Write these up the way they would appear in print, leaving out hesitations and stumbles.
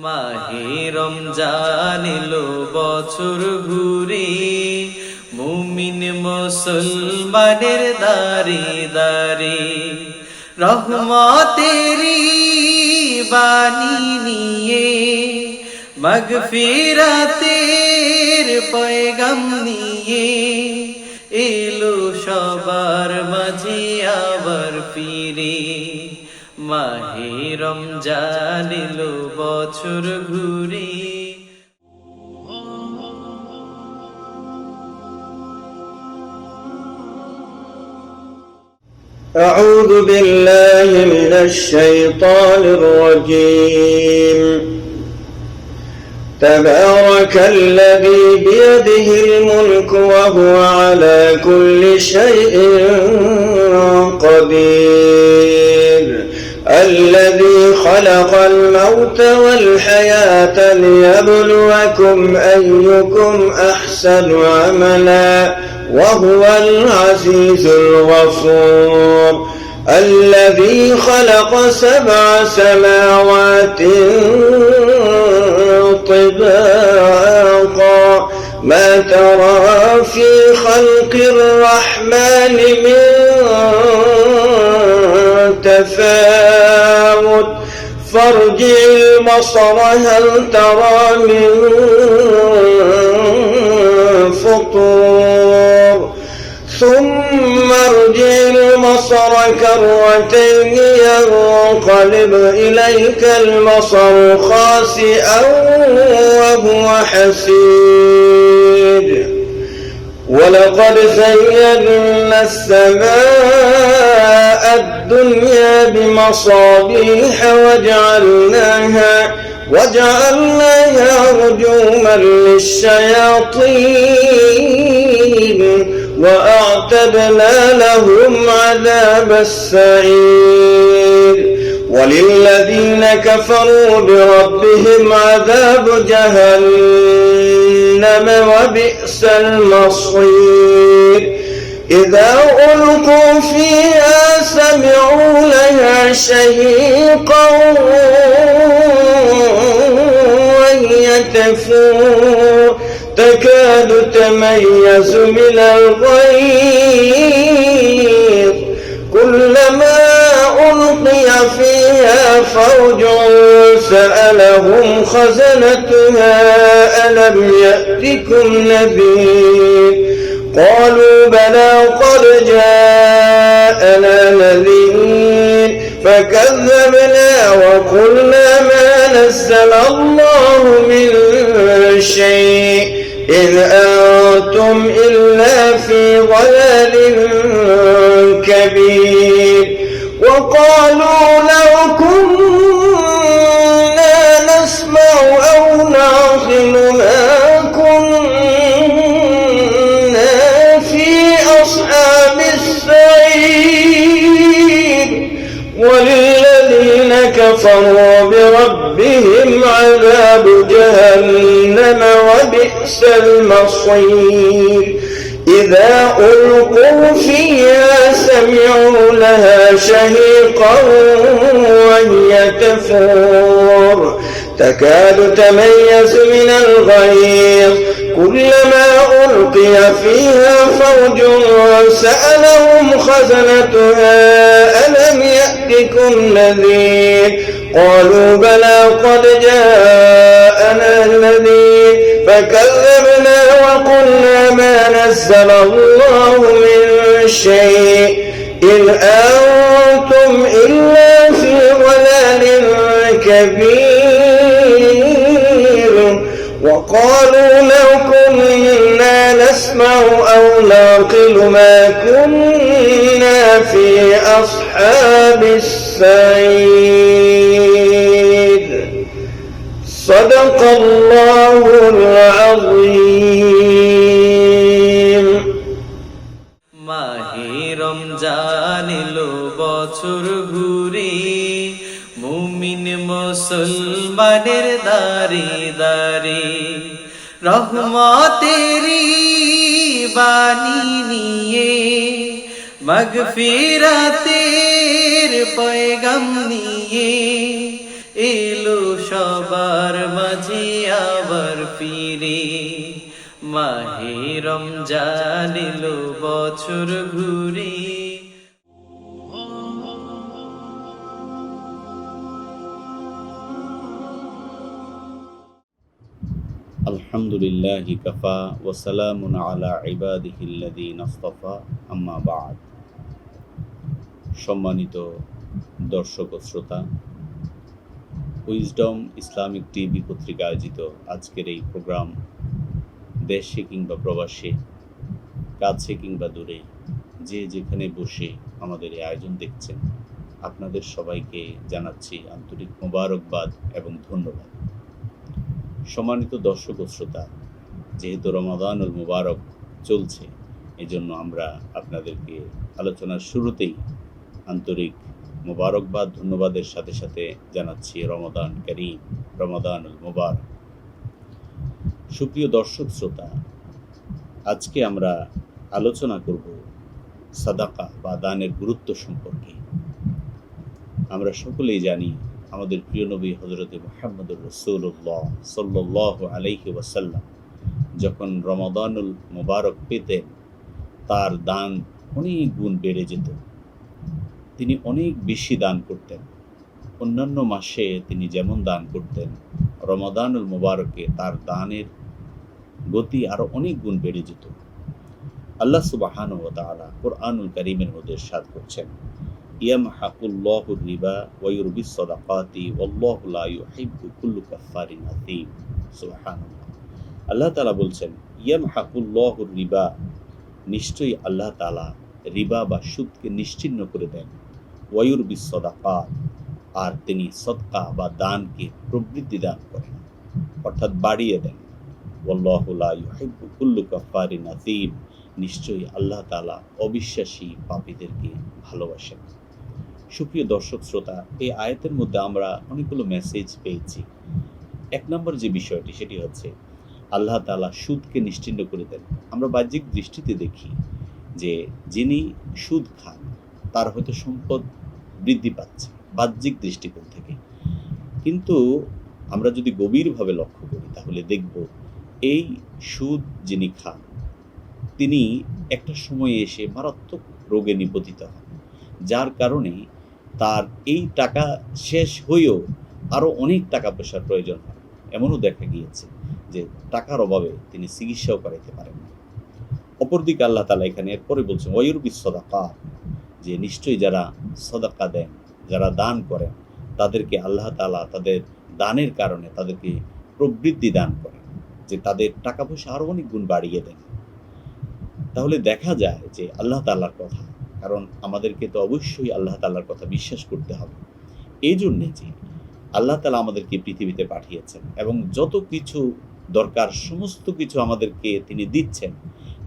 মাহে রমজান এলো বছর ঘুরে, মুমিন মুসলমানের দারে দারে রহমতেরি বাণী নিয়ে, মাগফিরাতের পয়গাম নিয়ে এলো সবার মাঝে আবার ফিরে। মাহে রমজান এলো বছর ঘুরে। أعوذ بالله من الشيطان الرجيم. تبارك الذي بيده الملك وهو على كل شيء قدير. الذي خلق الموت والحياة ليبلوكم أيكم أحسن عملا وهو العزيز الغفور. الذي خلق 7 سماوات طباقا ما ترى في خلق الرحمن من تفاوت فارجع البصر هل ترى من فطور ثم ارجع البصر كرتين ينقلب إليك البصر خاسئا وهو حسير. ولقد زينا السماء الدنيا بمصابيح وجعلناها رجوما للشياطين وأعتدنا لهم عذاب السعير. وللذين كفروا بربهم عذاب جهنم وبئس المصير. إذا ألقوا فيها سمعوا لها شهيقا وهي تفور تكاد تميز من الغيظ كلما ألقي فيها فوج سألهم خزنتها ألم يأتكم نذير. قالوا بلى قد جاءنا نذير فكذبنا وقلنا ما نزل الله من شيء إن أنتم إلا في ضلال كبير. وقالوا لو كنا نسمع أو نعقل ما كنا في أصحاب السعير. وللذين كفروا بربهم عذاب جهنم وبئس المصير. إذا ألقوا فيها سمعوا لها شهيقا وهي تفور تكاد تميز من الغيظ كلما ألقي فيها فوج سألهم خزنتها ألم يأتكم نذير. قالوا بلى قد جاءنا نذير فكذبنا وقلنا ما نزل الله من شيء إن أنتم إلا في ضلال كبير. وقالوا لو كنا نسمع أو نعقل ما كنا في أصحاب السعير. صدق الله العظيم. মাহে রমজান এলো বছর ঘুরে, মুমিন মুসলমানের দারে দারে রহমতেরি বাণী নিয়ে, মাগফিরাতের পয়গাম নিয়ে এলো সবার মাঝে আবার ফিরে। মাহে রমজান এলো বছর ঘুরে। আলহামদুলিল্লাহি কাফা ওয়া সালামুন আলা ইবাদিহিল্লাযীনা ইসতাফা, আম্মা বা'দ। সম্মানিত দর্শক ও শ্রোতা, উইজডম ইসলামিক টিভি কর্তৃক আয়োজিত আজকের এই প্রোগ্রাম দেশে কিংবা প্রবাসে, কাছে কিংবা দূরে, যে যেখানে বসে আমাদের এই আয়োজন দেখছেন, আপনাদের সবাইকে জানাচ্ছি আন্তরিক মোবারকবাদ এবং ধন্যবাদ। সম্মানিত দর্শক ও শ্রোতা, যেহেতু রমাদানুল মুবারক চলছে, এজন্য আমরা আপনাদেরকে আলোচনার শুরুতেই আন্তরিক মোবারকবাদ ধন্যবাদের সাথে সাথে জানাচ্ছি রমাদান কারীম, রমাদানুল মুবারক। সুপ্রিয় দর্শক শ্রোতা, আজকে আমরা আলোচনা করব সাদাকা বা দানের গুরুত্ব সম্পর্কে। আমরা সকলেই জানি আমাদের প্রিয় নবী হযরতে মুহাম্মদুর রাসূলুল্লাহ সাল্লাল্লাহু আলাইহি ওয়াসাল্লাম যখন রমাদানুল মুবারক পেতেন, তার দান অনেক গুণ বেড়ে যেত। তিনি অনেক বেশি দান করতেন। অন্যান্য মাসে তিনি যেমন দান করতেন, রমাদানুল মুবারকে তার দানের গতি আরো অনেক গুণ বেড়ে যেত। আল্লাহ সুবহানাহু ওয়া তাআলা কুরআনুল কারীমের মধ্যে ইরশাদ করছেন, ইয়ামহাকুল্লাহুর রিবা ওয়া ইউরবিস সাদাকাতি ওয়াল্লাহু লা ইউহিব্বু কুল্লা কাফফারিন আযীম। সুবহানাল্লাহ। আল্লাহ তাআলা বলছেন, ইয়ামহাকুল্লাহুর রিবা, নিশ্চয়ই আল্লাহ তাআলা রিবা বা সুদকে নিশ্চিহ্ন করে দেন, ওয়া ইউরবিস সাদাকাত, আর তিনি সদকা বা দানকে প্রবৃদ্ধি দান করেন, অর্থাৎ বাড়িয়ে দেন। ওয়াল্লাহু লা ইউহিব্বু কুল্লা কাফফারিন আযীম, নিশ্চয়ই আল্লাহ তাআলা অবিশ্বাসী পাপীদেরকে ভালোবাসেন। সুপ্রিয় দর্শক শ্রোতা, এই আয়াতের মধ্যে আমরা অনেকগুলো মেসেজ পেয়েছি। এক নম্বর যে বিষয়টি, সেটি হচ্ছে আল্লাহ তাআলা সুদকে নিশ্চিহ্ন করে দেন। আমরা বাহ্যিক দৃষ্টিতে দেখি যে যিনি সুদ খান তার হয়তো সম্পদ বৃদ্ধি পাচ্ছে বাহ্যিক দৃষ্টিকোণ থেকে, কিন্তু আমরা যদি গভীরভাবে লক্ষ্য করি তাহলে দেখব এই সুদ যিনি খান তিনি একটা সময়ে এসে মারাত্মক রোগে নিপতিত হন, যার কারণে তার এই টাকা শেষ হয়েও আরও অনেক টাকা পয়সার প্রয়োজন হয়। এমনও দেখা গিয়েছে যে টাকার অভাবে তিনি চিকিৎসাও করাইতে পারেন না। অপরদিকে আল্লাহ তাআলা এখানে এরপরে বলছেন, ওয়ায়ুরবিস সাদাকাত, যে নিশ্চয়ই যারা সাদাকা দেন, যারা দান করেন, তাদেরকে আল্লাহ তাআলা তাদের দানের কারণে তাদেরকে প্রবৃদ্ধি দান করেন, যে তাদের টাকা পয়সা আরও অনেক গুণ বাড়িয়ে দেন। তাহলে দেখা যায় যে আল্লাহ তাআলার কথা, কারণ আমাদেরকে তো অবশ্যই আল্লাহ তাআলার কথা বিশ্বাস করতে হবে। এই জন্যে যে আল্লাহ তাআলা আমাদেরকে পৃথিবীতে পাঠিয়েছেন এবং যত কিছু দরকার সমস্ত কিছু আমাদেরকে তিনি দিচ্ছেন,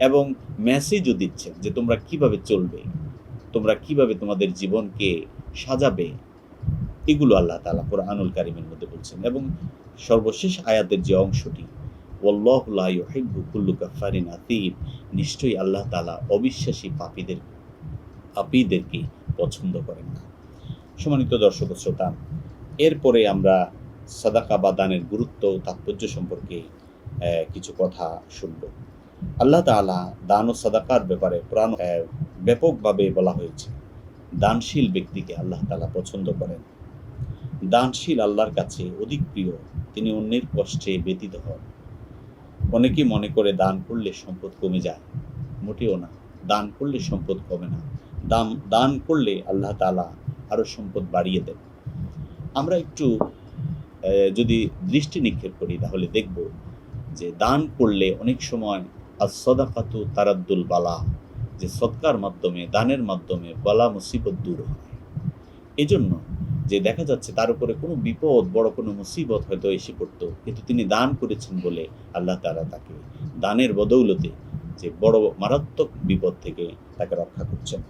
এবং মেসেজও দিচ্ছেন যে তোমরা কিভাবে চলবে, তোমরা কিভাবে তোমাদের জীবনকে সাজাবে, এগুলো আল্লাহ তাআলা কুরআনুল কারীমের মধ্যে বলছেন। এবং সর্বশেষ আয়াতের যে অংশটি, ওয়াল্লাহু লা ইউহিব্বু কুল্লা কাফফারিন আযীম, নিশ্চয়ই আল্লাহ তাআলা অবিশ্বাসী পাপীদেরকে পছন্দ করেন না। সম্মানিত দর্শক ও শ্রোতা, এরপরে আমরা সাদাকা বা দানের গুরুত্ব ও তাৎপর্য সম্পর্কে কিছু কথা শুনব। আল্লাহ তাআলা দান ও সাদাকার ব্যাপারে কোরআন ব্যাপকভাবে বলা হয়েছে। দানশীল ব্যক্তিকে আল্লাহ তাআলা পছন্দ করেন। দানশীল আল্লাহর কাছে অধিক প্রিয়, তিনি অন্যের কষ্টে ব্যতীত হন। অনেকেই মনে করে দান করলে সম্পদ কমে যায়, মোটেও না। দান করলে সম্পদ কমে না, দান করলে আল্লাহ তাআলা আরো সম্পদ বাড়িয়ে দেন। আমরা একটু যদি দৃষ্টি নিক্ষেপ করি তাহলে দেখব যে দান করলে অনেক সময় as-সাদাকাতু তারাদ্দুল বালা, যে সদকার মাধ্যমে, দানের মাধ্যমে বালা মুসিবত দূর হয়। এজন্য যে দেখা যাচ্ছে তার উপরে কোনো বিপদ, বড় কোনো মুসিবত হয়তো এসে পড়তো, কিন্তু তিনি দান করেছেন বলে আল্লাহ তাআলা তাকে দানের বদৌলতে যে বড় মারাত্মক বিপদ থেকে তাকে রক্ষা করছেন।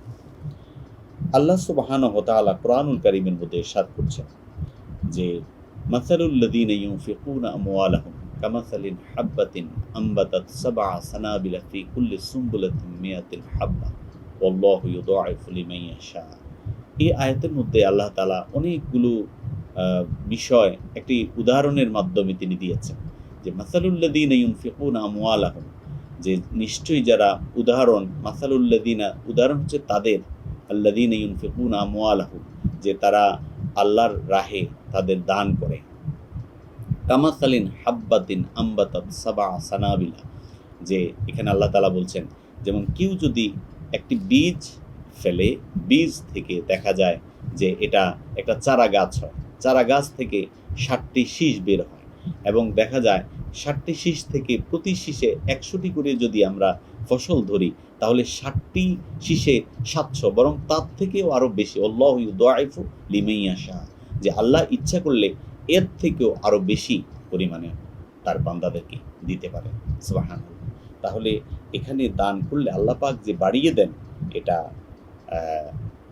আল্লাহ সুবহানাহু ওয়া তাআলা কুরআনুল কারীমের মধ্যে ইরশাদ করছেন যে মাসালুল লাযীনা ইউনফিকুনা আমওয়ালাহুম কামাসালিন হাববাতিন আনবাতাত সাবআ সানাবিলা ফি কুল্লি সুমবুলাতিন মিয়াতিল হাব্বা ওয়াল্লাহু ইউদাঈফু লিমান ইয়াশা। এই আয়াতের মধ্যে আল্লাহ তাআলা অনেকগুলো বিষয় একটি উদাহরণের মাধ্যমে তিনি দিয়েছেন যে মাসালুল্লাযীনা ইউনফিকুনা আমওয়ালাহুম, যে নিশ্চয়ই যারা উদাহরণ হচ্ছে তাদের, আল্লাযীনা ইউনফিকুনা আমওয়ালাহুম, যে তারা আল্লাহর রাহে তাদের দান করে, কামাসালিন হাব্বাতিন আম্বাতাত সাবআ সানাবিলা, যে এখানে আল্লাহ তাআলা বলছেন যেমন কেউ যদি একটি বীজ ফেলে, বীজ থেকে দেখা যায় যে এটা একটা চারা গাছ হয়, চারা গাছ থেকে 60টি শীষ বের হয়, এবং দেখা যায় 60টি শীষ থেকে প্রতি শীষে 100টি করে যদি আমরা ফসল ধরি তাহলে 60টি শীষে 700, বরং তার থেকেও আরও বেশি। আল্লাহু ইউদাইফু লিমান ইয়াশা, যে আল্লাহ ইচ্ছা করলে এর থেকেও আরও বেশি পরিমাণে তার বান্দাদেরকে দিতে পারে। সুবহানাল্লাহ। তাহলে এখানে দান করলে আল্লাহ পাক যে বাড়িয়ে দেন, এটা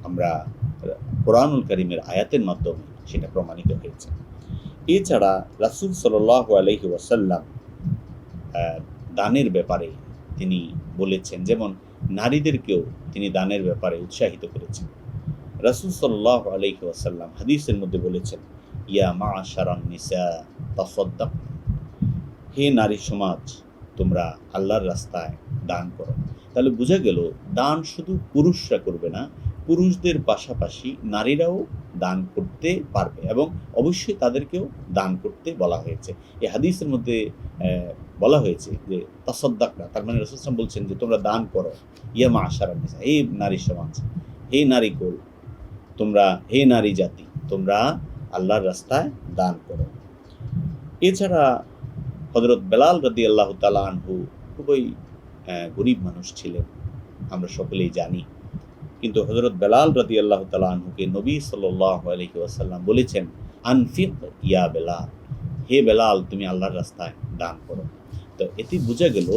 আমরা কোরআনুল কারীমের আয়াতের মাধ্যমে সেটা প্রমাণিত হয়েছে। এছাড়া রাসূল সাল্লাল্লাহু আলাইহি ওয়াসাল্লাম দানের ব্যাপারে তিনি বলেছেন, যেমন নারীদেরকেও তিনি দানের ব্যাপারে উৎসাহিত করেছেন। রাসূল সাল্লাল্লাহু আলাইহি ওয়াসাল্লাম হাদিসের মধ্যে বলেছেন, ইয়া মা'আশারান নিসা তাসাদ্দাক, হে নারী সমাজ, তোমরা আল্লাহর রাস্তায় দান করো। তাহলে বোঝা গেল দান শুধু পুরুষরা করবে না, পুরুষদের পাশাপাশি নারীরাও দান করতে পারবে, এবং অবশ্যই তাদেরকেও দান করতে বলা হয়েছে। এই হাদিসের মধ্যে বলা হয়েছে যে তাসাদ্দাকনা, তার মানে রাসূল সাল্লাল্লাহু আলাইহি ওয়াসাল্লাম বলছেন যে তোমরা দান করো। ইয়া মা'আশারান নিসা, হে নারী সমাজ, হে নারী কুল, তোমরা, হে নারী জাতি, তোমরা আল্লাহর রাস্তায় দান করো। এছাড়া হযরত বেলাল রাদিয়াল্লাহু তাআলা আনহু খুবই গরীব মানুষ ছিলেন, আমরা সকলেই জানি, কিন্তু হযরত বেলাল রাদিয়াল্লাহু তাআলা আনহুকে নবী সাল্লাল্লাহু আলাইহি ওয়াসাল্লাম বলেছেন, আনফিক ইয়া বেলাল, হে বেলাল তুমি আল্লাহর রাস্তায় দান করো। তো এতে বোঝা গেল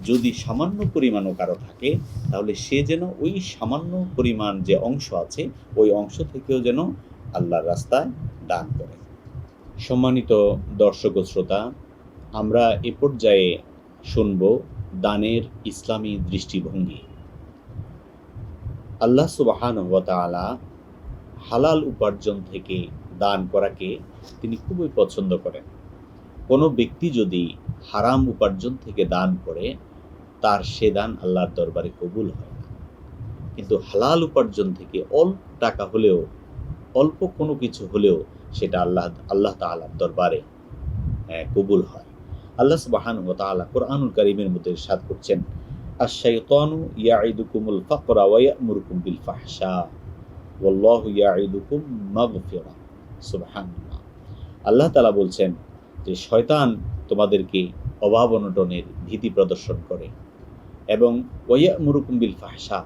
যদি সামান্য পরিমাণও কারো থাকে তাহলে সে যেন ওই সামান্য পরিমাণ যে অংশ আছে ওই অংশ থেকেও যেন আল্লাহর রাস্তায় দান করে। সম্মানিত দর্শক ও শ্রোতা, আমরা এ পর্যায়ে শুনব দানের ইসলামী দৃষ্টিভঙ্গি। আল্লাহ সুবহানাহু ওয়া তাআলা হালাল উপার্জন থেকে দান করাকে তিনি খুবই পছন্দ করেন। কোনো ব্যক্তি যদি হারাম উপার্জন থেকে দান করে তার সে দান আল্লাহর দরবারে কবুল হয় না, কিন্তু হালাল উপার্জন থেকে অল্প টাকা হলেও, অল্প কোনো কিছু হলেও সেটা আল্লাহ তাআলার দরবারে কবুল হয়। আল্লাহ সুবহানাহু ওয়া তাআলা কোরআনুল কারীমের মধ্যে ইরশাদ করছেন, আশ-শাইতানু ইয়াইদুকুমুল ফাকরা ওয়া ইয়া'মুরুকুম বিল ফাহশা ওয়াল্লাহু ইয়াইদুকুম মাগফিরা। সুবহানাল্লাহ। আল্লাহ তাআলা বলছেন যে শয়তান তোমাদেরকে অভাব অনটনের ভীতি প্রদর্শন করে, এবং ওয়া ইয়া'মুরুকুম বিল ফাহশা,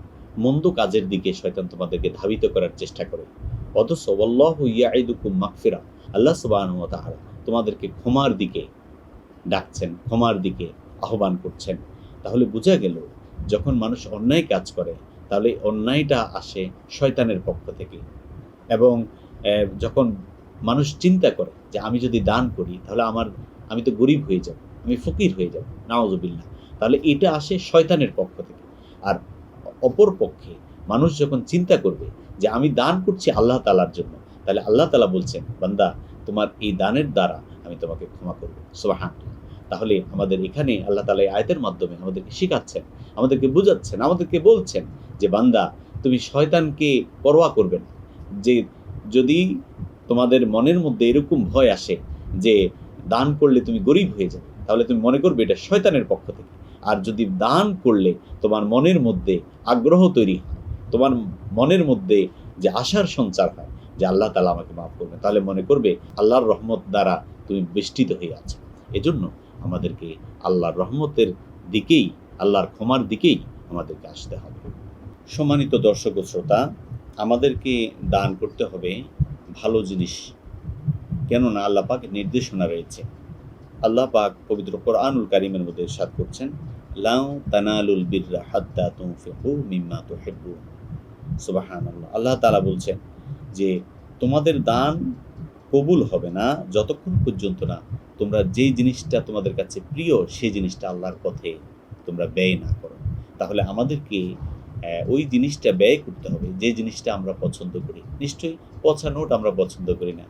মন্দ কাজের দিকে শয়তান তোমাদেরকে ধাবিত করার চেষ্টা করে। অথচ ওয়াল্লাহু ইয়াইদুকুম মাগফিরা, আল্লাহ সুবহানাহু ওয়া তাআলা তোমাদেরকে ক্ষমার দিকে ডাকছেন, ক্ষমার দিকে আহ্বান করছেন। তাহলে বোঝা গেল যখন মানুষ অন্যায় কাজ করে তাহলে অন্যায়টা আসে শয়তানের পক্ষ থেকে, এবং যখন মানুষ চিন্তা করে যে আমি যদি দান করি তাহলে আমি তো গরিব হয়ে যাব, আমি ফকির হয়ে যাব, নাউযুবিল্লাহ, তাহলে এটা আসে শয়তানের পক্ষ থেকে। আর অপর পক্ষে মানুষ যখন চিন্তা করবে যে আমি দান করছি আল্লাহ তাআলার জন্য, তাহলে আল্লাহ তাআলা বলছেন, বান্দা তোমার এই দানের দ্বারা আমি তোমাকে ক্ষমা করব। সুবহানাল্লাহ। তাহলে আমাদের এখানে আল্লাহ তাআলা এই আয়াতের মাধ্যমে আমাদেরকে শেখাচ্ছেন, আমাদেরকে বোঝাচ্ছেন, আমাদেরকে বলছেন যে বান্দা তুমি শয়তানকে পরোয়া করবে না। যে যদি তোমাদের মনের মধ্যে এরকম ভয় আসে যে দান করলে তুমি গরিব হয়ে যাবে, তাহলে তুমি মনে করবে এটা শয়তানের পক্ষ থেকে। আর যদি দান করলে তোমার মনের মধ্যে আগ্রহ তৈরি হয়, তোমার মনের মধ্যে যে আশার সঞ্চার হয় যে আল্লাহ তাআলা আমাকে মাফ করবে, তাহলে মনে করবে আল্লাহর রহমত দ্বারা তুমি বেষ্টিত হয়ে আছো। এজন্য আমাদেরকে আল্লাহর রহমতের দিকেই, আল্লাহর ক্ষমার দিকেই আমাদেরকে আসতে হবে। সম্মানিত দর্শক ও শ্রোতা, আমাদেরকে দান করতে হবে ভালো জিনিস, কেননা আল্লাহ পাকের নির্দেশনা রয়েছে। আল্লাহ পাক পবিত্র কোরআনুল কারীমের মধ্যে ইরশাদ করছেন, লাউ তানালুল বিররা হাত্তা তুনফিকু মিম্মা তুহিব্বুন। সুবহানাল্লাহ। আল্লাহ তাআলা বলছেন যে তোমাদের দান কবুল হবে না যতক্ষণ পর্যন্ত না তোমরা যেই জিনিসটা তোমাদের কাছে প্রিয় সেই জিনিসটা আল্লাহর পথে তোমরা ব্যয় না করো। তাহলে আমাদেরকে ওই জিনিসটা ব্যয় করতে হবে যে জিনিসটা আমরা পছন্দ করি। নিশ্চয়ই পচা নোট আমরা পছন্দ করি না,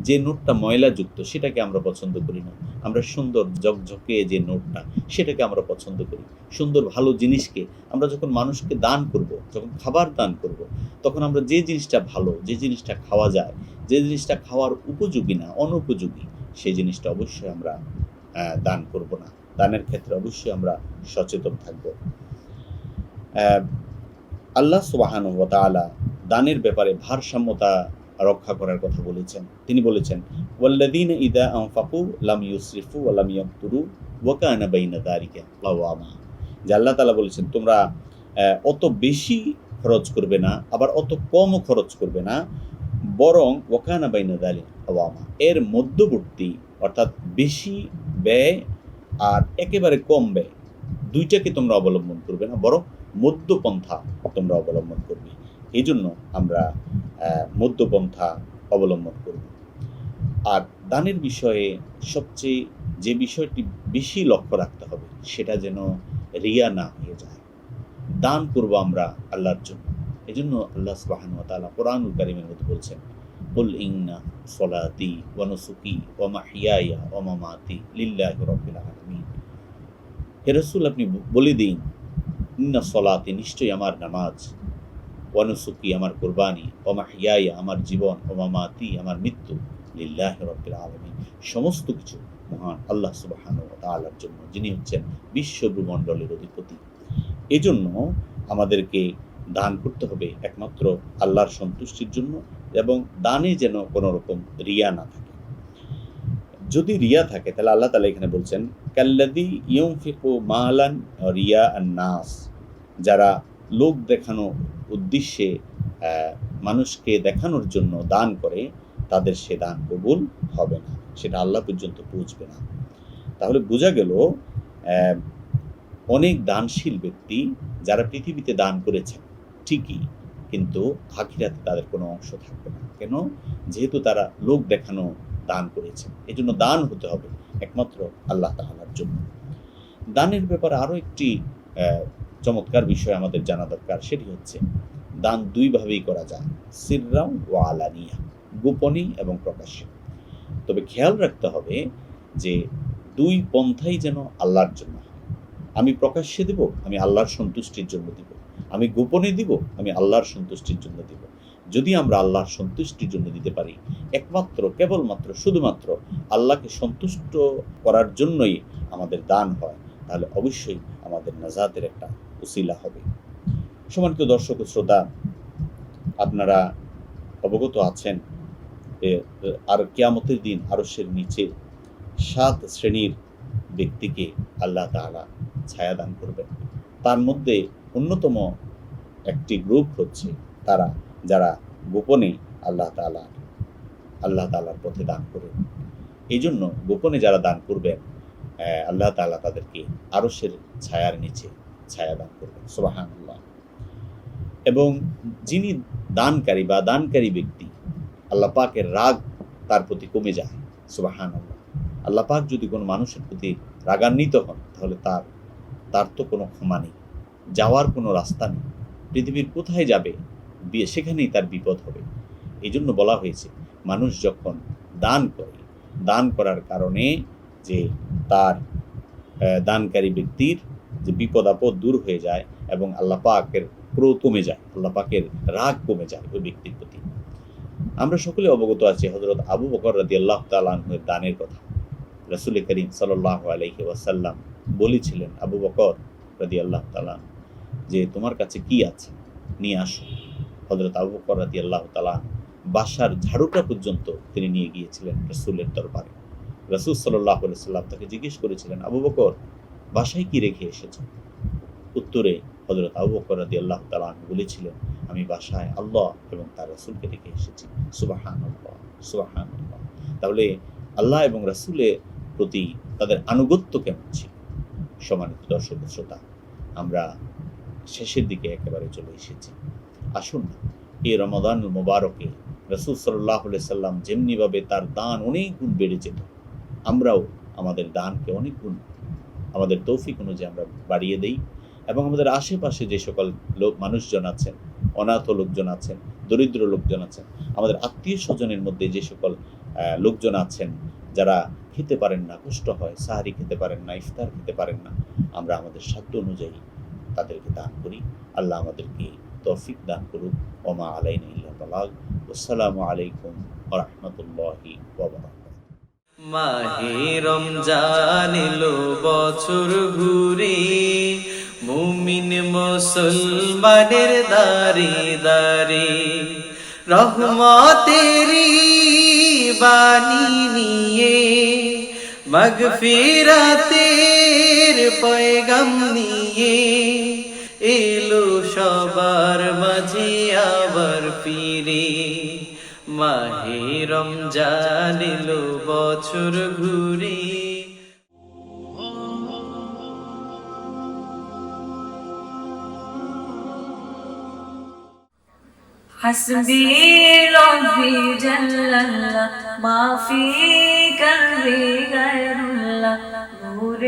যে নোটটা ময়লাযুক্ত সেটাকে আমরা পছন্দ করি না। আমরা সুন্দর ঝকঝকে যে নোটটা সেটাকে আমরা পছন্দ করি। সুন্দর ভালো জিনিসকে আমরা যখন মানুষকে দান করব, যখন খাবার দান করব, তখন আমরা যে জিনিসটা ভালো, যে জিনিসটা খাওয়া যায়, যে জিনিসটা খাওয়ার উপযোগী না, অনুপযোগী, সেই জিনিসটা অবশ্যই আমরা দান করব না। দানের ক্ষেত্রে অবশ্যই আমরা সচেতন থাকব। আল্লাহ সুবহানাহু ওয়া তাআলা দানের ব্যাপারে ভারসাম্যতা রক্ষা করার কথা বলেছেন। তিনি বলেছেন, ওয়াল্লাযীনা ইযা আনফাকু লাম ইউসরিফু ওয়া লাম ইয়াকতুরু ওয়া কানা বাইনা যালিকা কাওয়ামা। যে আল্লাহ তাআলা বলেছেন, তোমরা অত বেশি খরচ করবে না, আবার অত কমও খরচ করবে না, বরং ওয়া কানা বাইনা যালিকা কাওয়ামা, এর মধ্যবর্তী, অর্থাৎ বেশি ব্যয় আর একেবারে কম ব্যয়, দুইটাকে তোমরা অবলম্বন করবে না, বরং মধ্যপন্থা তোমরা অবলম্বন করবে। এই জন্য আমরা মধ্যপন্থা অবলম্বন করব। আর দানের বিষয়ে সবচেয়ে যে বিষয়টি বেশি লক্ষ্য রাখতে হবে সেটা যেন রিয়া না হয়ে যায়। দান করব আমরা আল্লাহর জন্য। এই জন্য আল্লাহ সুবহানাহু ওয়া তাআলা কোরআনুল কারীমের মধ্যে বলছেন, কুল ইন্না সলাতি ওয়া নুসুকি ওয়া মাহইয়ায়া ওয়া মামাতি লিল্লাহি রাব্বিল আলামিন। হে রাসূল, আপনি বলে দিন, ইন্না সলাতি, নিশ্চয়ই আমার নামাজ, ওয়া নুসুকি আমার কুরবানি, ওয়া মাহইয়ায়া আমার জীবন, ওয়া মামাতি আমার মৃত্যু, লিল্লাহি রাব্বিল আলামিন, সমস্ত কিছু মহান আল্লাহ সুবহানাহু ওয়া তাআলার জন্য, যিনি হচ্ছেন বিশ্ব ভূমণ্ডলের অধিপতি। এজন্য আমাদেরকে দান করতে হবে একমাত্র আল্লাহর সন্তুষ্টির জন্য, এবং দানে যেন কোনো রকম রিয়া না থাকে। যদি রিয়া থাকে তাহলে আল্লাহ তাআলা এখানে বলছেন, কাল্লাযী ইউনফিকু মালান রিয়া আন-নাস, যারা লোক দেখানো উদ্দেশ্যে মানুষকে দেখানোর জন্য দান করে, তাদের সে দান কবুল হবে না, সেটা আল্লাহ পর্যন্ত পৌঁছবে না। তাহলে বোঝা গেল অনেক দানশীল ব্যক্তি যারা পৃথিবীতে দান করেছেন ঠিকই, কিন্তু আখিরাতে তাদের কোনো অংশ থাকবে না। কেন? যেহেতু তারা লোক দেখানো দান করেছেন। এজন্য দান হতে হবে একমাত্র আল্লাহ তাআলার জন্য। দানের ব্যাপারে আরও একটি চমৎকার বিষয় আমাদের জানা দরকার, সেটি হচ্ছে দান দুইভাবেই করা যায়, সিররাও ওয়া আলানিয়া, গোপনে এবং প্রকাশ্যে। তবে খেয়াল রাখতে হবে যে দুই পন্থাই যেন আল্লাহর জন্য হয়। আমি প্রকাশ্যে দেব, আমি আল্লাহর সন্তুষ্টির জন্য দিব, আমি গোপনে দিব, আমি আল্লাহর সন্তুষ্টির জন্য দিব। যদি আমরা আল্লাহর সন্তুষ্টির জন্য দিতে পারি, একমাত্র কেবলমাত্র শুধুমাত্র আল্লাহকে সন্তুষ্ট করার জন্যই আমাদের দান হয়, তাহলে অবশ্যই আমাদের নাজাতের একটা উসিলা হবে। সম্মানিত দর্শক ও শ্রোতা, আপনারা অবগত আছেন আর কিয়ামতের দিন আরশের নিচে 7 শ্রেণীর ব্যক্তিকে আল্লাহ তাআলা ছায়া দান করবেন। তার মধ্যে অন্যতম একটি গ্রুপ হচ্ছে তারা যারা গোপনে আল্লাহ তাআলার পথে দান করবেন। এই জন্য গোপনে যারা দান করবেন, আল্লাহ তাআলা তাদেরকে আরশের ছায়ার নিচে ছায়া দান করবেন। সুবহানাল্লাহ। এবং যিনি দানকারী বা দানকারী ব্যক্তি, আল্লাহ পাকের রাগ তার প্রতি কমে যায়। সুবহানাল্লাহ। আল্লাহ পাক যদি কোনো মানুষের প্রতি রাগান্বিত হন, তাহলে তার তো কোনো ক্ষমা নেই, যাওয়ার কোনো রাস্তা নেই, পৃথিবীর কোথায় যাবে সেখানেই তার বিপদ হবে। এই জন্য বলা হয়েছে, মানুষ যখন দান করে, দান করার কারণে যে তার দানকারী ব্যক্তির যে বিপদ আপদ দূর হয়ে যায় এবং আল্লাহ পাকের ক্রোধ কমে যায়, আল্লাহ পাকের রাগ কমে যায় ওই ব্যক্তির প্রতি। আমরা সকলে অবগত আছি হযরত আবু বকর রাদিয়াল্লাহু তাআলা আনহুর দানের কথা। রাসূল করিম সাল্লাল্লাহু আলাইহি ওয়াসাল্লাম বলেছিলেন, আবু বকর রাদিয়াল্লাহু তাআলা, যে তোমার কাছে কি আছে নিয়ে আসো। হযরত আবু বকর রাদিয়াল্লাহু তাআলা বাসার ঝাড়ুটা পর্যন্ত তিনি নিয়ে গিয়েছিলেন রাসূলের দরবারে। রাসূল সাল্লাল্লাহু আলাইহি ওয়াসাল্লাম তাকে জিজ্ঞেস করেছিলেন, আবু বকর, বাসায় কি রেখে এসেছো? উত্তরে হযরত আবু বকর রাদিয়াল্লাহু তাআলা বলেছিলেন, আমি বাসায় আল্লাহ এবং তার রাসূলকে রেখে এসেছি। সুবহানাল্লাহ, সুবহানাল্লাহ। তাহলে আল্লাহ এবং রাসূলের প্রতি তাদের আনুগত্য কেমন ছিল? সম্মানিত দর্শক শ্রোতা, আমরা শেষের দিকে একেবারে চলে এসেছি। আসুন না, এই রমাদানুল মুবারকে রাসূল সাল্লাল্লাহু আলাইহি সাল্লাম যেমনিভাবে তার দান অনেক গুণ বেড়ে যেত, আমরাও আমাদের দানকে অনেক গুণ আমাদের তৌফিক অনুযায়ী আমরা বাড়িয়ে দেই, এবং আমাদের আশেপাশে যে সকল মানুষজন আছেন, অনাথ লোকজন আছেন, দরিদ্র লোকজন আছেন, আমাদের আত্মীয় স্বজনের মধ্যে যে সকল লোকজন আছেন যারা খেতে পারেন না, কষ্ট হয়, সাহারি খেতে পারেন না, ইফতার খেতে পারেন না, আমরা আমাদের সাধ্য অনুযায়ী তাদেরকে দান করি। আল্লাহ আমাদেরকে তৌফিক দান করুক। ওমা আলাইনা ইল্লাল বালাগ। আসসালামু আলাইকুম ওয়া রাহমাতুল্লাহি ওয়া বারাকাতুহু। মাহে রমজান এলো বছর ঘুরে, মুমিন মুসলমানের দারে দারে রহমতেরি বাণী নিয়ে, মাগফিরাতের পয়গাম নিয়ে এলো সবার মাঝে আবার ফিরে। মাহে রমজান এলো বছর ঘুরে। حسبي ربي جل الله ما في قلبي غير الله نور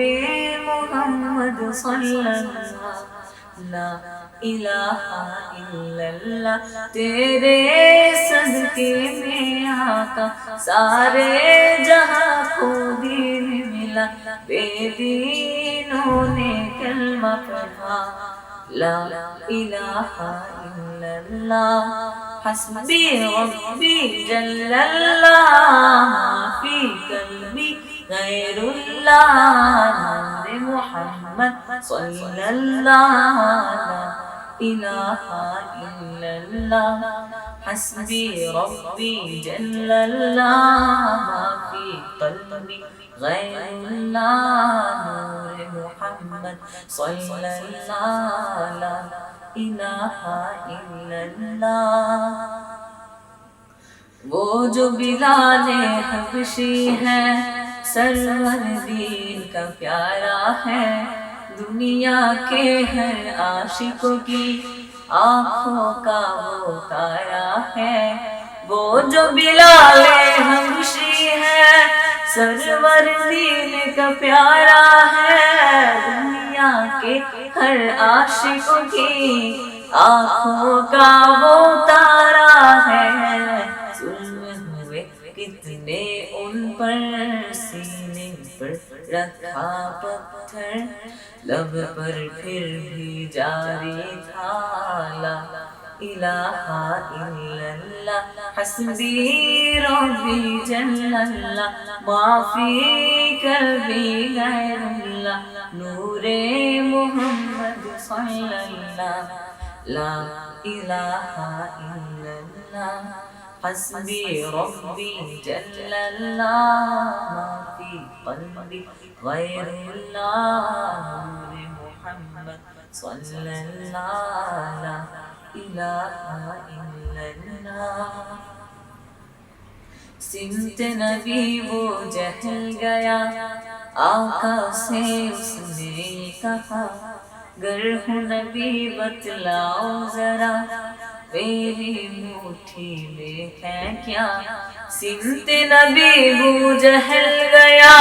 محمد صلى الله لا إله إلا الله तेरे सदके में आका सारे जहां को दीन मिला बेदीनों ने कलमा पढ़ा لا إله إلا الله حسبي ربي جل الله ما في قلبي غير الله نور محمد صلى الله لا إله إلا الله حسبي ربي جل الله ما في قلبي غير الله نور محمد صلى الله لا إله إلا الله वो जो बिलाले हबशी है सरवर दीन का प्यारा है दुनिया के हर आशिकों की आँखों का वो तारा है वो जो बिलाले हबशी है सरवर दीन का प्यारा है दुनिया के हर आशिकों की आँखों का वो तारा है जुल्म हुए कितने उन पर सीने पर रखा पत्थर लब पर फिर भी जारी था ला इलाहा इल्लल्लाह हस्बी रब्बी जल्लल्लाह माफी कल्बी गैरुल्लाह नूरे मुहम्मद सल्लल्लाह ला इलाहा इल्लल्लाह हस्बी रब्बी जल्लल्लाह माफी कल्बी गैरुल्लाह नूरे मुहम्मद सल्लल्लाह ला इलाहा इल्लल्लाह सिमत नबी वो जहल गया आका से उसने कहा गर हूँ नबी बतलाओ जरा मेरी मुट्ठी में है क्या सिमत नबी वो जहल गया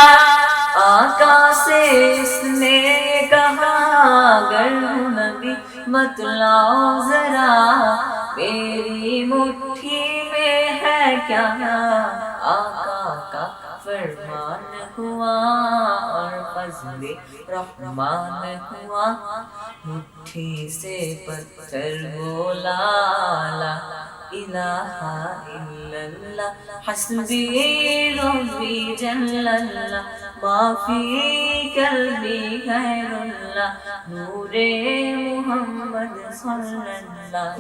आका से उसने कहा गर हूँ नबी बतलाओ जरा मेरी मुट्ठी में है क्या आका का फरमान हुआ और फजले रहमान हुआ मुट्ठी से पत्थर बोला ला इलाहा इल्लल्लाह हस्बी रब्बी जल्लल्लाह माफी कल्बी गैरुल्लाह नूरे मुहम्मद सल्लल्लाह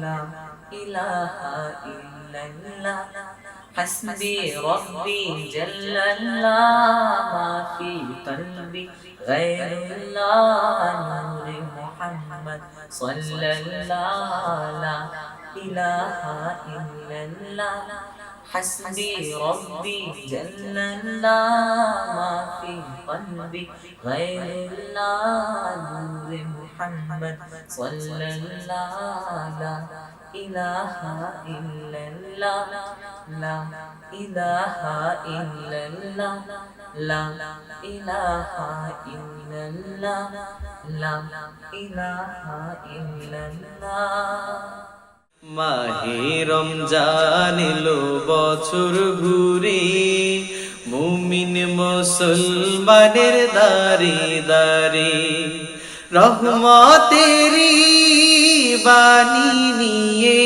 ला इलाहा इल्लल्लाह हस्बी रब्बी जल्लल्लाह माफी कल्बी गैरुल्लाह नूरे मुहम्मद सल्लल्लाह ला इलाहा इल्लल्लाह हस्बी रब्बी जल्लल्लाह माफी कल्बी गैरुल्लाह नूरे मुहम्मद सल्लल्लाह ला इलाहा इल्लल्लाह ला इलाहा इल्लल्लाह ला इलाहा इल्लल्लाह ला इलाहा इल्लल्लाह মাহে রমজান এলো বছর ঘুরে, মুমিন মুসলমানের দারে দারে রহমতেরি বাণী নিয়ে,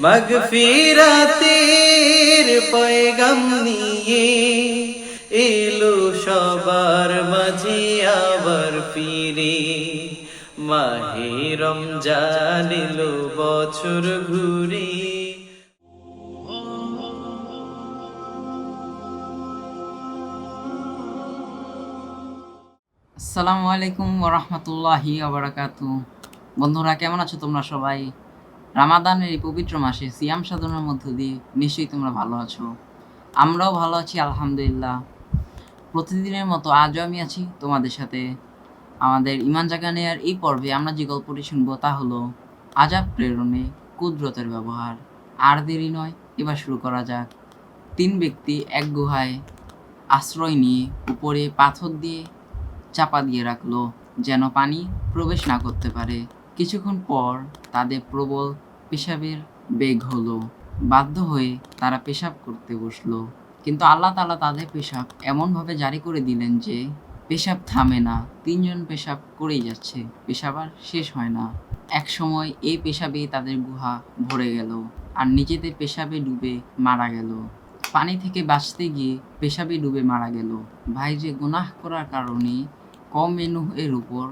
মাগফিরাতের পয়গাম নিয়ে এলো সবার মাঝে আবার ফিরে। মাহে রমজান এলো বছর ঘুরে। আসসালামু আলাইকুম ওরহমতুল্লাহি ওবারাকাতু। বন্ধুরা, কেমন আছো তোমরা সবাই? রামাদানের এই পবিত্র মাসে সিয়াম সাধনার মধ্য দিয়ে নিশ্চয়ই তোমরা ভালো আছো। আমরাও ভালো আছি আলহামদুলিল্লাহ। প্রতিদিনের মতো আজও আমি আছি তোমাদের সাথে। আমাদের ইমান জাগা নেয়ার এই পর্বে আমরা যে গল্পটি শুনবো তা হলো আযাব প্রেরণে কুদরতের ব্যবহার। আর দেরি নয়, এবার শুরু করা যাক। 3 ব্যক্তি এক গুহায় আশ্রয় নিয়ে উপরে পাথর দিয়ে চাপা দিয়ে রাখলো, যেন পানি প্রবেশ না করতে পারে। কিছুক্ষণ পর তাদের প্রবল পেশাবের বেগ হলো। বাধ্য হয়ে তারা পেশাব করতে বসলো, কিন্তু আল্লাহ তাআলা তাদের পেশাব এমনভাবে জারি করে দিলেন যে পেশাব থামে না। 3 জন পেশাব করেই যাচ্ছে, পেশাব আর শেষ হয় না। এক সময় এই পেশাবে তাদের গুহা ভরে গেল আর নিজেদের পেশাবে ডুবে মারা গেল। পানি থেকে বাঁচতে গিয়ে পেশাবে ডুবে মারা গেল। ভাই, যে গুনাহ করার কারণে কওমে নূহ এর উপর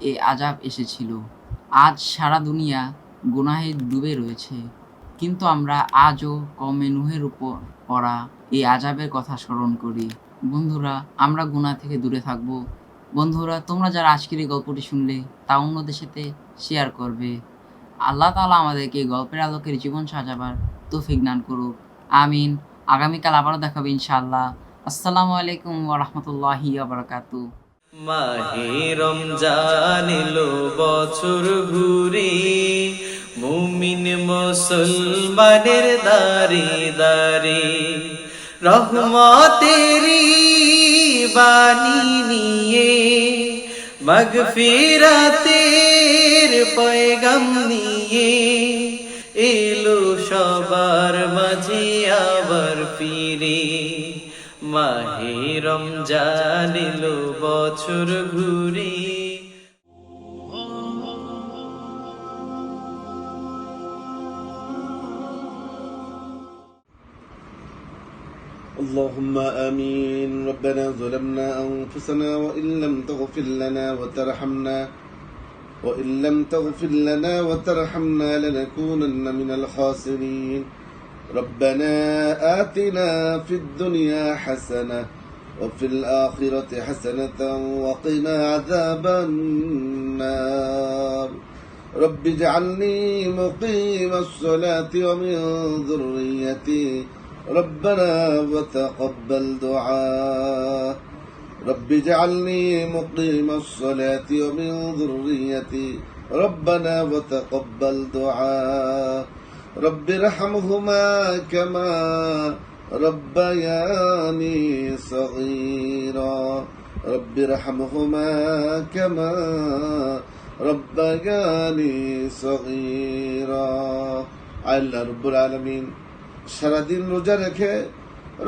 এই আযাব এসেছিল। আজ সারা দুনিয়া গুনাহে ডুবে রয়েছে, কিন্তু আমরা আজও কওমে নূহের উপর পড়া এই আযাবের কথা স্মরণ করি। বন্ধুরা, আমরা গুনাহ থেকে দূরে থাকব। বন্ধুরা, তোমরা যারা আজকের এই গল্পটি শুনলে তা অন্যদের সাথে শেয়ার করবে। আল্লাহ তাআলা আমাদেরকে এই গল্পের আলোকের জীবন সাজাবার তৌফিক দান করুক, আমিন। আগামীকাল আবারও দেখাবে ইনশাআল্লাহ। আসসালামু আলাইকুম ওয়া রাহমাতুল্লাহি ওয়া বারাকাতুহু। মাহে রমজান এলো বছর ঘুরে, মুমিন মুসলমানের দারে দারে রহমতেরি বাণী নিয়ে, মাগফিরাতের পয়গাম নিয়ে এলো সবার মাঝে আবার ফিরে। মাহে রমজান এলো বছর ঘুরে। اللهم آمين. ربنا ظلمنا أنفسنا وإن لم تغفر لنا وترحمنا لنكونن من الخاسرين. ربنا آتنا في الدنيا حسنة وفي الآخرة حسنة وقنا عذاب النار. رب اجعلني مقيم الصلاة ومن ذريتي ربنا وتقبل دعاء. رب اجعلني مقيم الصلاة ومن ذريتي ربنا وتقبل دعاء. رب ارحمهما كما ربياني صغيرا. رب ارحمهما كما ربياني صغيرا. আল্লাহ রব্বুল আলামিন সারাদিন রোজা রেখে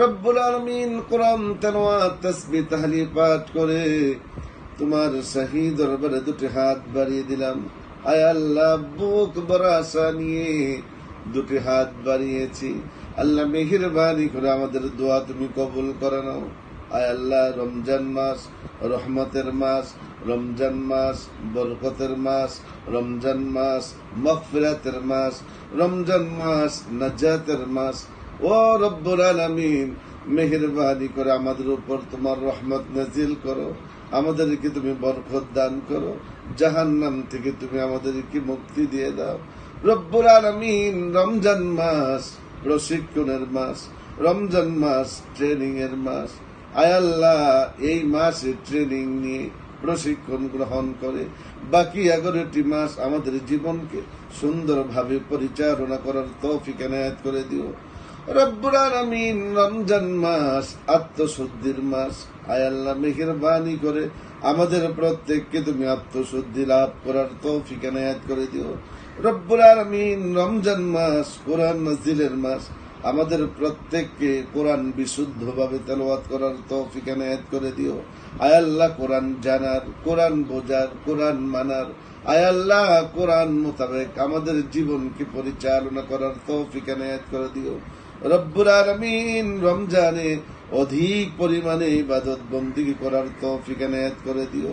রব্বুল আলামিন কোরআন তেলাওয়াত তাসবিহ তাহলিল পাঠ করে তোমার শাহী দরবারে 2 হাত বাড়িয়ে দিলাম। আয় আল্লাহ, বুক ভরা আশা নিয়ে 2 হাত বাড়িয়েছি। আল্লাহ, মেহেরবানি করে আমাদের দোয়া তুমি কবুল করে নাও। আয় আল্লাহ, রমজান মাস রহমতের মাস, রমজান মাস বরকতের মাস, রমজান মাস মাগফিরাতের মাস, রমজান মাস নাজাতের মাস। ও রব্বুল আলামিন, মেহেরবানি করে আমাদের উপর তোমার রহমত নাজিল করো, আমাদেরকে তুমি বরকত দান করো, জাহান্নাম থেকে তুমি আমাদেরকে মুক্তি দিয়ে দাও। রব্বুল আলামিন, রমজান মাস প্রশিক্ষণের মাস, রমজান মাস ট্রেনিং এর মাস। আয় আল্লাহ, এই মাসে ট্রেনিং নিয়ে প্রশিক্ষণ গ্রহণ করে বাকি 11টি মাস আমাদের জীবনকে সুন্দরভাবে পরিচালনা করার তৌফিক এনায়েত করে দিও। রব্বুল আলামিন, রমজান মাস আত্মশুদ্ধির মাস। আয় আল্লাহ, মেহেরবানি করে আমাদের প্রত্যেককে তুমি আত্মশুদ্ধি লাভ করার তৌফিক এনায়েত করে দিও। রব্বুল আলামিন রমজান মাস কোরআন নাজিলের মাস, আমাদের প্রত্যেককে কোরআন বিশুদ্ধভাবে তেলাওয়াত করার তৌফিক এনায়েত করে দিও। আয় আল্লাহ, কোরআন জানার, কোরআন বোঝার, কোরআন মানার, আয় আল্লাহ কোরআন মোতাবেক আমাদের জীবনকে পরিচালনা করার তৌফিক এনায়েত করে দিও। রব্বুল আলামিন রমজানে অধিক পরিমাণে ইবাদত বন্দেগী করার তৌফিক এনায়েত করে দিও।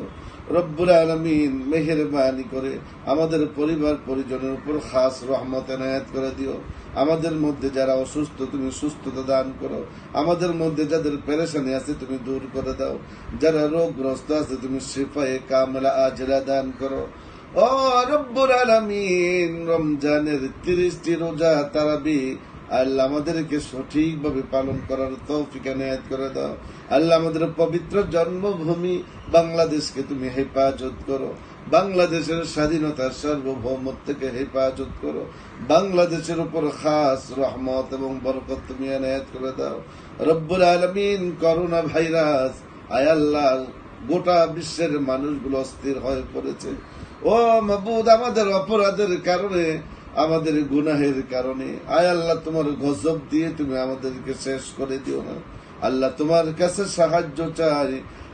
রব্বুল আলামিন মেহেরবানি করে আমাদের পরিবার পরিজনের উপর খাস রহমত এনায়েত করে দিও। আমাদের মধ্যে যারা অসুস্থ তুমি সুস্থতা দান করো, আমাদের মধ্যে যাদের পেরেশানি আছে তুমি দূর করে দাও, যারা রোগগ্রস্ত আছে তুমি শিফায়ে কামিলা আজরা দান করো। ও রব্বুল আলামিন, রমজানের 30টি রোজা তারাবি আল্লাহ আমাদেরকে সঠিকভাবে পালন করার তৌফিক এনায়েত করে দাও। আল্লাহ আমাদের পবিত্র জন্মভূমি বাংলাদেশকে তুমি হেফাজত করো, বাংলাদেশের স্বাধীনতার সার্বভৌমত্বকে হেফাজত করো, বাংলাদেশের উপর খাস রহমত এবং বরকত তুমি এনায়েত করে দাও। রব্বুল আলামিন, করোনা ভাইরাস আয় আল্লাহ গোটা বিশ্বের মানুষগুলো অস্থির হয়ে পড়েছে। ও মাবুদ, আমাদের অপরাধের কারণে, আমাদের গুনাহের কারণে আয় আল্লাহ তোমার গজব দিয়ে তুমি আমাদেরকে শেষ করে দিও না। আল্লাহ তোমার কাছে সাহায্য চাই,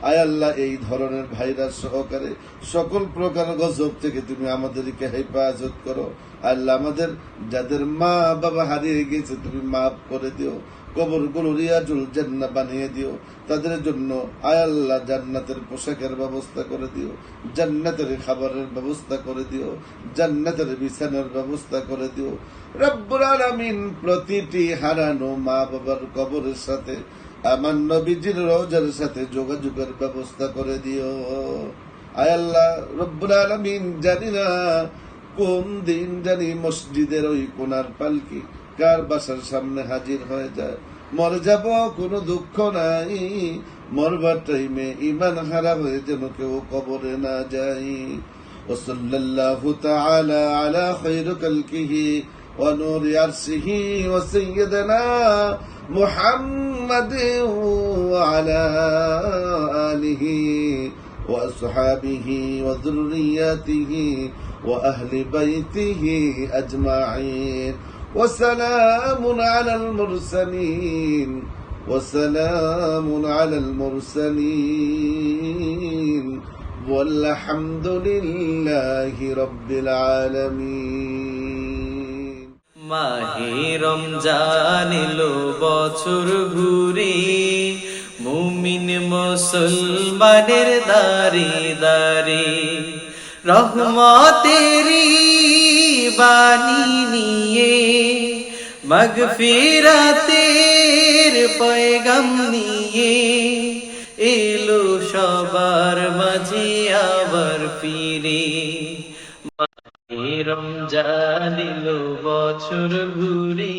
আয় আল্লাহ এই ধরনের ভাইরাস সহকারে সকল প্রকার গজব থেকে তুমি আমাদেরকে হেফাজত করো। আল্লাহ আমাদের যাদের মা বাবা হারিয়ে গেছে তুমি মাফ করে দিও, কবরগুলো রিয়াজুল জান্নাহ বানিয়ে দিও, তাদের জন্য আয় আল্লাহ জান্নাতের পোশাকের ব্যবস্থা করে দিও, জান্নাতের খাবারের ব্যবস্থা করে দিও, জান্নাতের বিছানার ব্যবস্থা করে দিও। রব্বুল আলামিন, প্রতিটি হারানো মা বাবার কবরের সাথে আমার নবীজির রওজার সাথে যোগাযোগের ব্যবস্থা করে দিও। আয় আল্লাহ রব্বুল আলামিন, জানি না কোন দিন জানি মসজিদের ওই কোনার পালকি কার বাসার সামনে হাজির হয়ে যায়। মরে যাব কোনো দুঃখ নাই, মরবার টাইমে ইমান হারা হয়ে যেন কেউ কবরে না যায়। ওয়াসাল্লাল্লাহু তাআলা আলা খায়রি খালকিহি ওয়া নূরি আরশিহি ওয়া সাইয়্যিদিনা মুহাম্মাদিন ওয়া আলা আলিহি ওয়া আসহাবিহি ওয়া যুররিয়াতিহি ওয়া আহলি বাইতিহি আজমাইন। وسلام على المرسلين وسلام على المرسلين والحمد لله رب العالمين। মাহে রমজান এলো বছর ঘুরে, মুমিন মুসলমানের দারে দারে রহমতেরি বাণী নিয়ে, মাগফিরাতের পয়গাম নিয়ে এলো সবার মাঝে আবার ফিরে। মাহে রমজান এলো বছর ঘুরে।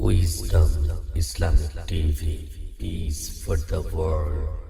Wisdom Islamic TV, peace for the world.